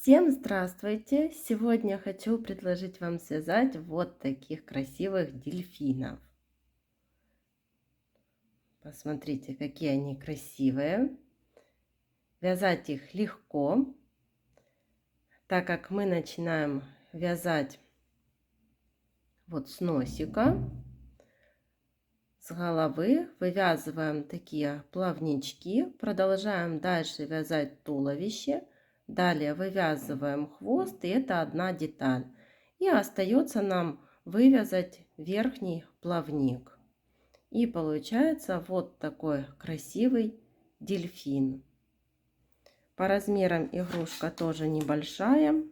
Всем здравствуйте! Сегодня хочу предложить вам связать вот таких красивых дельфинов. Посмотрите, какие они красивые. Вязать их легко, так как мы начинаем вязать вот с носика, с головы, вывязываем такие плавнички, продолжаем дальше вязать туловище. Далее вывязываем хвост, и это одна деталь. И остается нам вывязать верхний плавник. И получается вот такой красивый дельфин. По размерам игрушка тоже небольшая.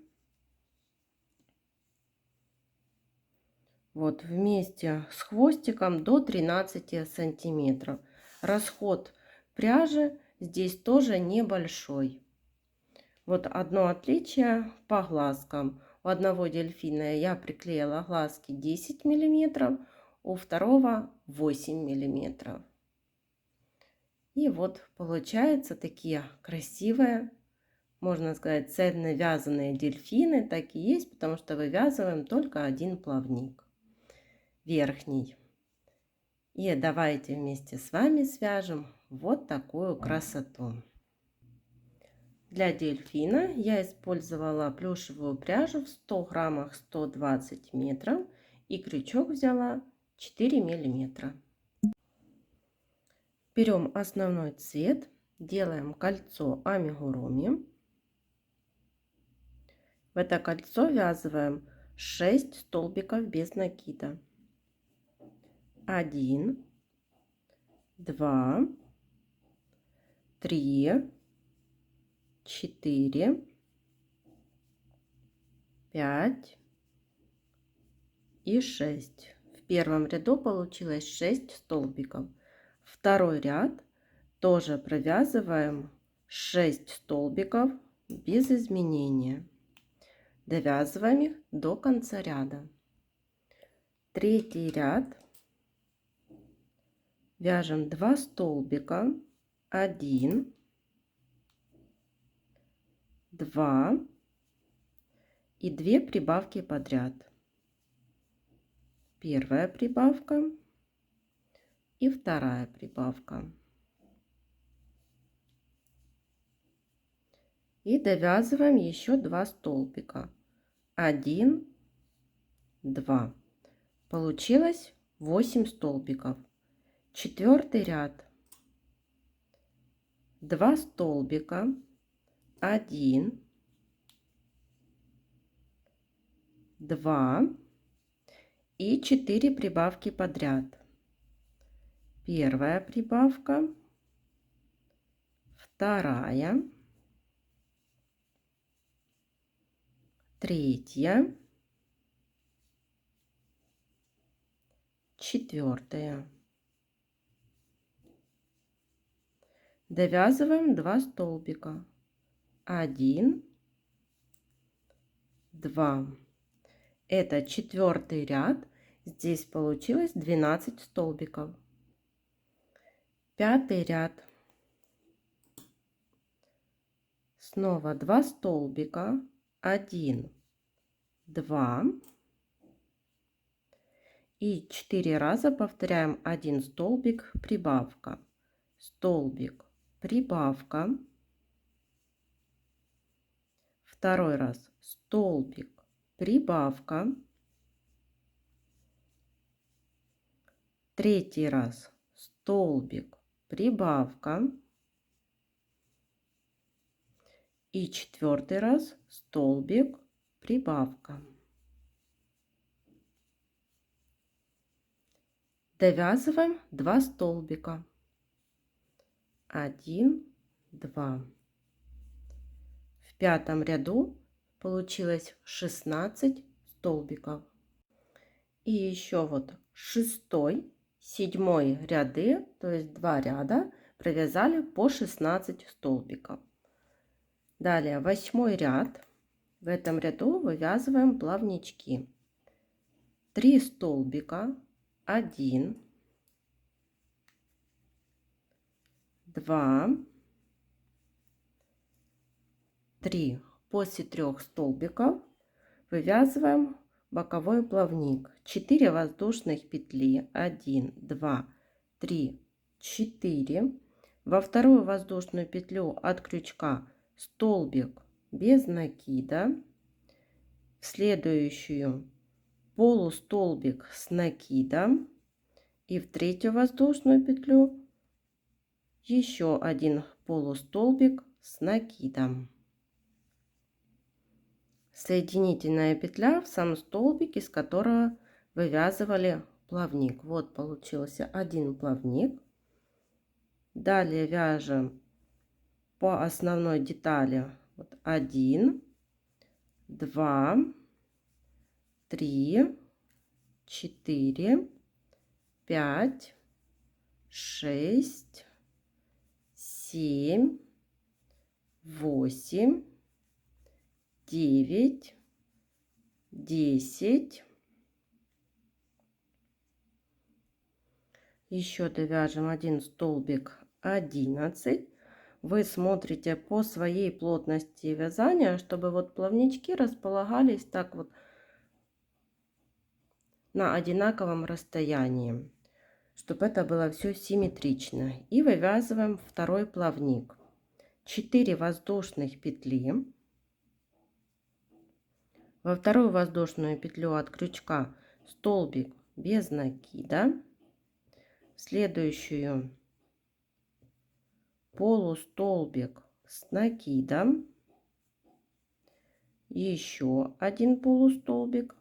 Вот вместе с хвостиком до 13 сантиметров. Расход пряжи здесь тоже небольшой. Вот одно отличие по глазкам. У одного дельфина я приклеила глазки 10 миллиметров, у второго 8 миллиметров. И вот получаются такие красивые, можно сказать, цельновязанные дельфины. Так и есть, потому что вывязываем только один плавник, верхний. И давайте вместе с вами свяжем вот такую красоту. Для дельфина я использовала плюшевую пряжу в 100 граммах 120 метров и крючок взяла 4 миллиметра. Берем основной цвет, делаем кольцо амигуруми. В это кольцо ввязываем 6 столбиков без накида. 1, 2, 3, 4, 5 и 6. В первом ряду получилось 6 столбиков. Второй ряд тоже провязываем 6 столбиков без изменения. Довязываем их до конца ряда. Третий ряд вяжем 2 столбика, 1, 2 и 2 прибавки подряд. Первая прибавка и вторая прибавка. И довязываем еще 2 столбика. 1, 2. Получилось 8 столбиков. Четвертый ряд. 2 столбика, 1, 2 и 4 прибавки подряд. Первая прибавка, вторая, третья, четвертая. Довязываем 2 столбика. 1, 2. Это четвертый ряд. Здесь получилось 12 столбиков. Пятый ряд. Снова 2 столбика. 1, 2. И 4 раза повторяем 1 столбик, прибавка, столбик, прибавка. Второй раз столбик, прибавка. Третий раз столбик, прибавка. И четвертый раз столбик, прибавка. Довязываем 2 столбика. 1, 2. В пятом ряду получилось 16 столбиков. И еще вот шестой, седьмой ряды, то есть 2 ряда, провязали по 16 столбиков. Далее 8 ряд. В этом ряду вывязываем плавнички. 3 столбика, 1, 2, 3 после 3 столбиков вывязываем боковой плавник. 4 воздушных петли, 1, 2, 3, 4. Во вторую воздушную петлю от крючка столбик без накида, в следующую полустолбик с накидом и в третью воздушную петлю еще один полустолбик с накидом. Соединительная петля в сам столбик, из которого вывязывали плавник. Вот получился один плавник. Далее вяжем по основной детали 1, 2, 3, 4, 5, 6, 7, 8, 9, 10. Еще довяжем один столбик 11. Вы смотрите по своей плотности вязания, чтобы вот плавнички располагались так вот на одинаковом расстоянии, чтобы это было все симметрично. И вывязываем второй плавник. 4 воздушных петли. Во вторую воздушную петлю от крючка столбик без накида, в следующую полустолбик с накидом, еще один полустолбик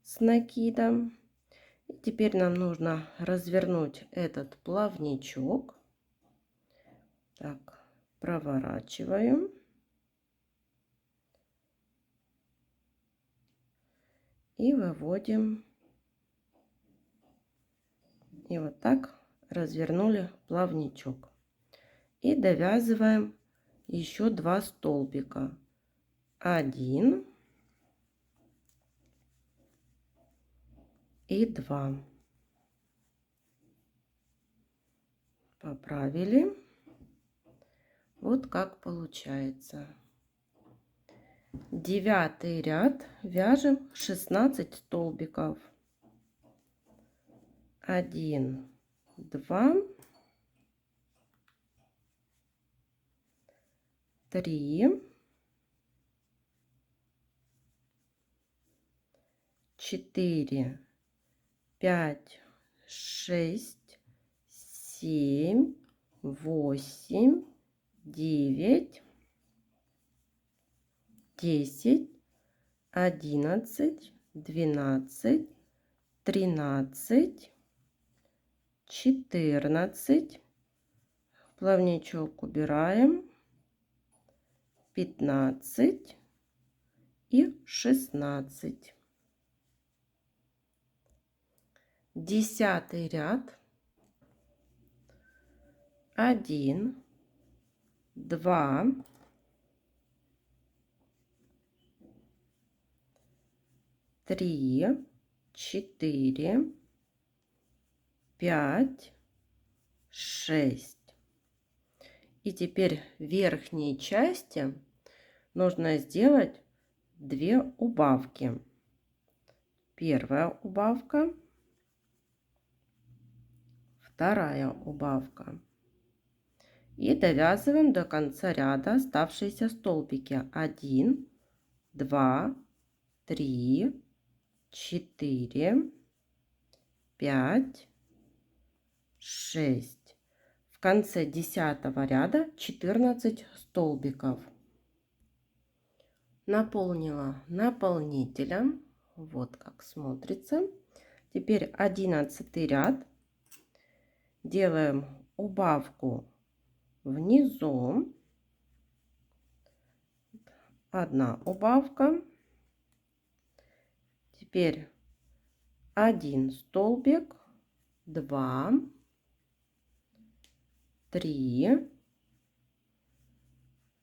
с накидом. И теперь нам нужно развернуть этот плавничок. Так, проворачиваем. И выводим. И вот так развернули плавничок. И довязываем еще 2 столбика. 1 и 2. Поправили. Вот как получается. 9 ряд вяжем 16 столбиков. 1, 2, 3, 4, 5, 6, 7, 8, 9, 10, 11, 12, 13, 14. Плавничок убираем. 15 и 16. 10 ряд. 1, 2, 3, 4, 5, 6. И теперь в верхней части нужно сделать 2 убавки. Первая убавка, вторая убавка. И довязываем до конца ряда оставшиеся столбики. 1, 2, 3, 4, 5, 6. В конце 10 ряда 14 столбиков. Наполнила наполнителем. Вот как смотрится. Теперь 11 ряд. Делаем убавку внизу. 1 убавка. Теперь 1 столбик, 2, 3,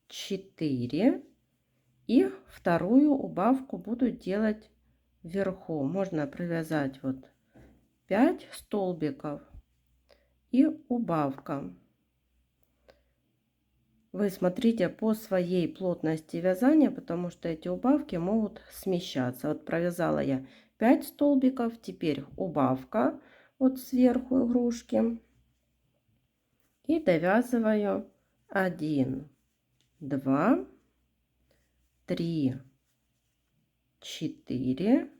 4. И вторую убавку буду делать вверху. Можно провязать вот 5 столбиков и убавка. вы смотрите по своей плотности вязания, потому что эти убавки могут смещаться. Вот провязала я 5 столбиков, теперь убавка вот сверху игрушки. И довязываю 1, 2, 3, 4,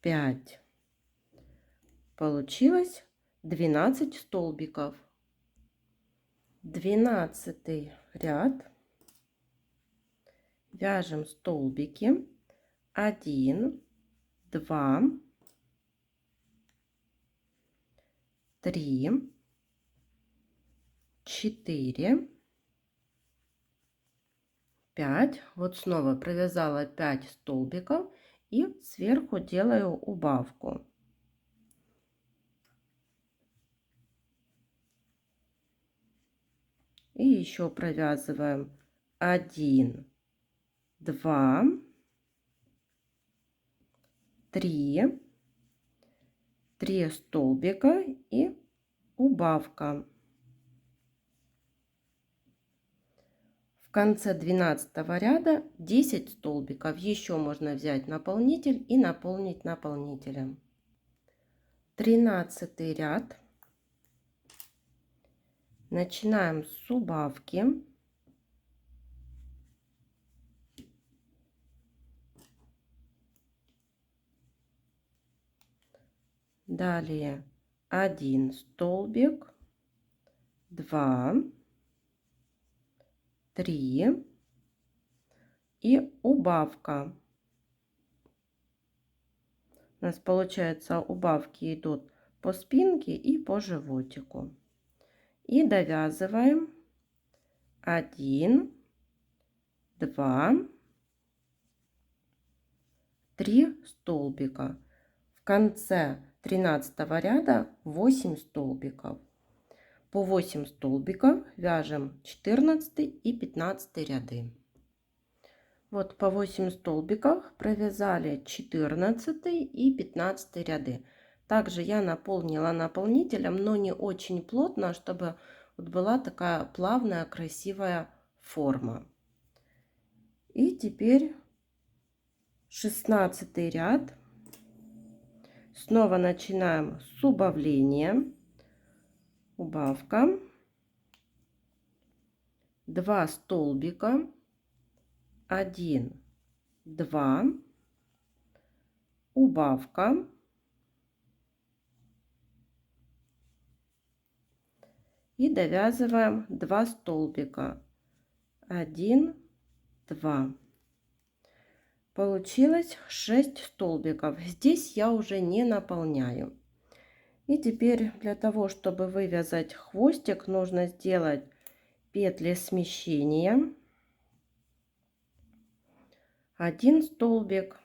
5. Получилось 12 столбиков. 12 ряд. Вяжем столбики 1, 2, 3, 4, 5. Вот снова провязала 5 столбиков и сверху делаю убавку. И еще провязываем 1, 2, 3, 3 столбика и убавка. В конце 12 ряда 10 столбиков. Еще можно взять наполнитель и наполнить наполнителем. 13 ряд. Начинаем с убавки. Далее 1 столбик, 2, 3 и убавка. У нас получается убавки идут по спинке и по животику. И довязываем 1, 2, 3 столбика. В конце 13 ряда 8 столбиков. По 8 столбиков вяжем 14 и 15 ряды. Вот по 8 столбиков провязали 14 и 15 ряды. Также я наполнила наполнителем, но не очень плотно, чтобы вот была такая плавная, красивая форма. И теперь 16 ряд. Снова начинаем с убавления. Убавка. 2 столбика. 1, 2. Убавка. И довязываем 2 столбика. 1, 2. Получилось 6 столбиков. Здесь я уже не наполняю. И теперь для того, чтобы вывязать хвостик, нужно сделать петли смещения. 1 столбик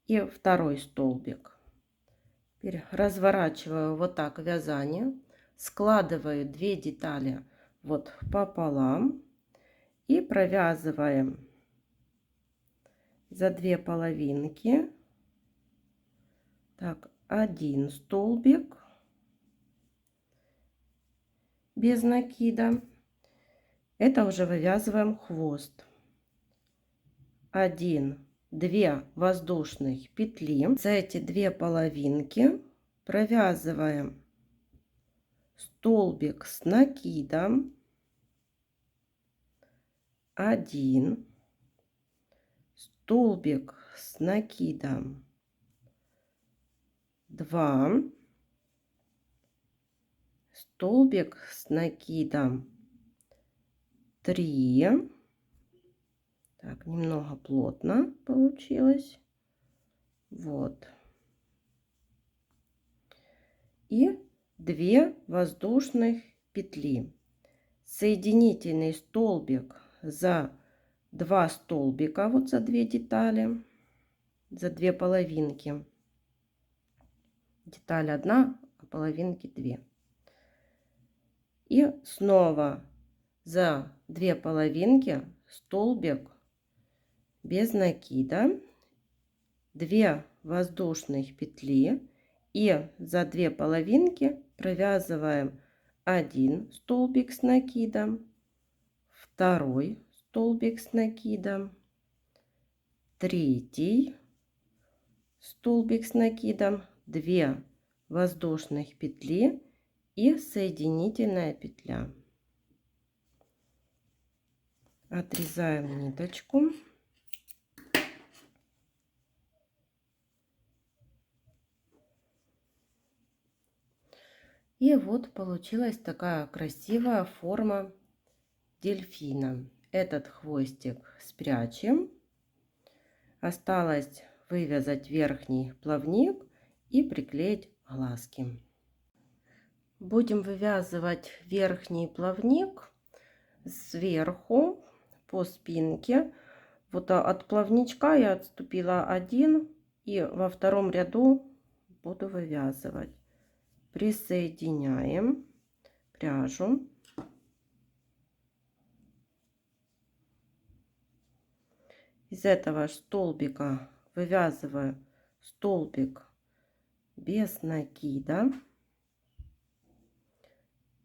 и 2 столбик. Теперь разворачиваю вот так вязание, складываю 2 детали вот пополам и провязываем за 2 половинки. Так, 1 столбик без накида. Это уже вывязываем хвост. 1, 2 воздушных петли. За эти 2 половинки провязываем столбик с накидом. 1 столбик с накидом. 2 столбик с накидом. 3. Так, немного плотно получилось. Вот. И 2 воздушных петли. Соединительный столбик за 2 столбика, вот за 2 детали, за 2 половинки. Деталь 1, а половинки 2. И снова за 2 половинки столбик без накида, 2 воздушных петли и за 2 половинки провязываем один столбик с накидом, второй столбик с накидом, третий столбик с накидом, 2 воздушных петли и соединительная петля. Отрезаем ниточку. И вот получилась такая красивая форма дельфина. Этот хвостик спрячем. Осталось вывязать верхний плавник и приклеить глазки. Будем вывязывать верхний плавник сверху по спинке. Вот от плавничка я отступила 1 и во втором ряду буду вывязывать. Присоединяем пряжу. Из этого столбика вывязываю столбик без накида.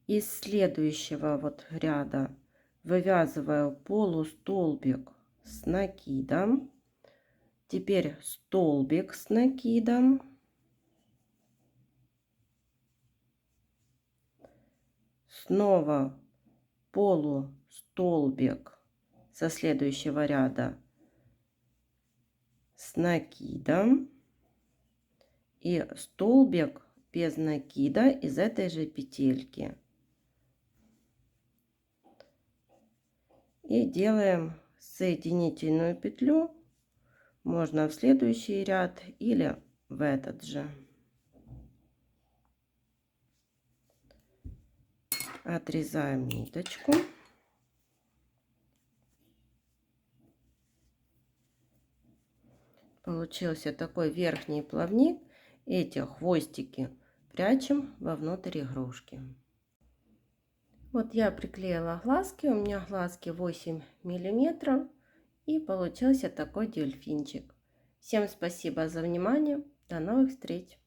Из следующего вот ряда вывязываю полустолбик с накидом. Теперь столбик с накидом. Снова полустолбик со следующего ряда с накидом и столбик без накида из этой же петельки. И делаем соединительную петлю. Можно в следующий ряд или в этот же. Отрезаем ниточку. Получился такой верхний плавник. Эти хвостики прячем вовнутрь игрушки. Вот я приклеила глазки. У меня глазки 8 миллиметров. И получился такой дельфинчик. Всем спасибо за внимание. До новых встреч!